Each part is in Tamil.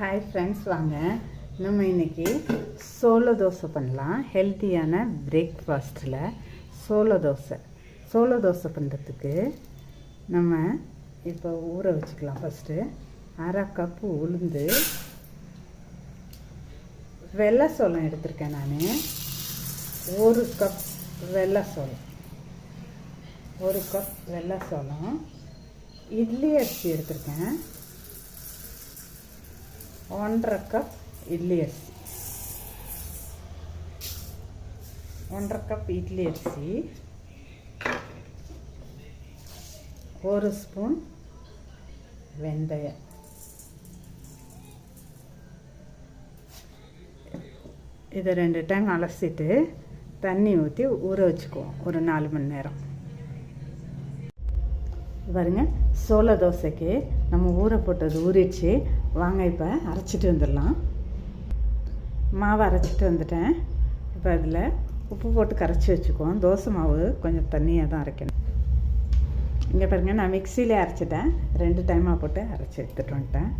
ஹாய் ஃப்ரெண்ட்ஸ், வாங்க நம்ம இன்றைக்கி சோள தோசை பண்ணலாம். ஹெல்த்தியான பிரேக்ஃபாஸ்ட்டில் சோள தோசை பண்ணுறதுக்கு நம்ம இப்போ ஊற வச்சுக்கலாம். ஃபஸ்ட்டு அரை கப்பு உளுந்து, வெள்ளை சோளம் எடுத்திருக்கேன் நான். ஒரு கப் வெள்ளை சோளம், இட்லி அரிசி எடுத்திருக்கேன். 1.5 கப் இட்லி அரிசி, 1.5 கப் இட்லி அரிசி, 1 ஸ்பூன் வெந்தயம். இதை 2 டைம் அலசிட்டு தண்ணி ஊற்றி ஊற வச்சுக்குவோம் ஒரு 4 மணி நேரம். பாருங்க, சோள தோசைக்கு நம்ம ஊற போட்டது ஊறிடுச்சு. வாங்க இப்போ அரைச்சிட்டு வந்துடலாம். மாவை அரைச்சிட்டு வந்துட்டேன். இப்போ அதில் உப்பு போட்டு கரைச்சி வச்சுக்குவோம். தோசை மாவு கொஞ்சம் தண்ணியாக தான் அரைக்கணும். இங்கே பாருங்கள், நான் மிக்சியிலே அரைச்சிட்டேன். 2 டைமாக போட்டு அரைச்சி எடுத்துகிட்டு வந்துட்டேன்.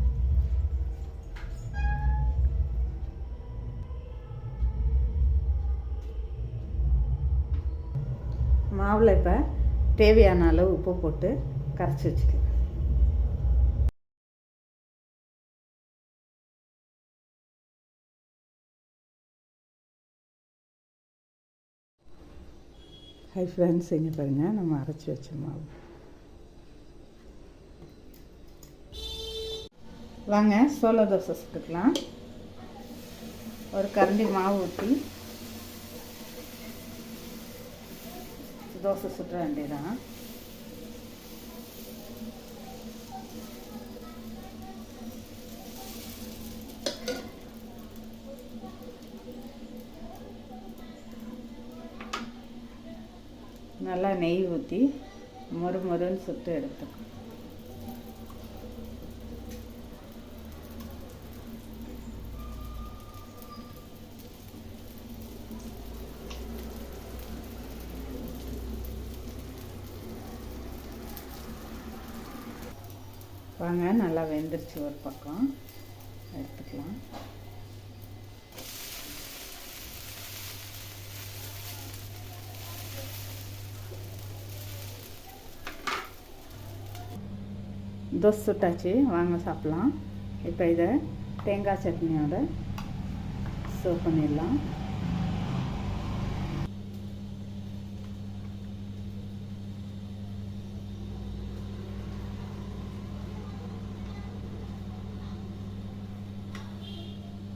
மாவில் இப்போ தேவையான அளவு உப்பு போட்டு கரைச்சி வச்சுக்கலாம். ஹை ஃப்ரெண்ட்ஸ், இங்கே பாருங்கள், நம்ம அரைச்சி வச்ச மாவு. வாங்க சோள தோசை சுட்டுக்கலாம். ஒரு கரண்டி மாவு ஊற்றி தோசை சுற்ற வேண்டியதான். நல்லா நெய் ஊற்றி மொறுன்னு சுட்டு எடுத்துக்கணும். வாங்க, நல்லா வெந்துருச்சு. ஒரு பக்கம் எடுத்துக்கலாம். தோசை சுட்டாச்சு, வாங்க சாப்பிட்லாம். இப்போ இதை தேங்காய் சட்னியோட சர்வ் பண்ணிடலாம்.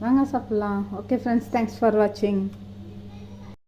வாங்க சாப்பிட்லாம். ஓகே ஃப்ரெண்ட்ஸ், தேங்க்ஸ் ஃபார் வாட்சிங்.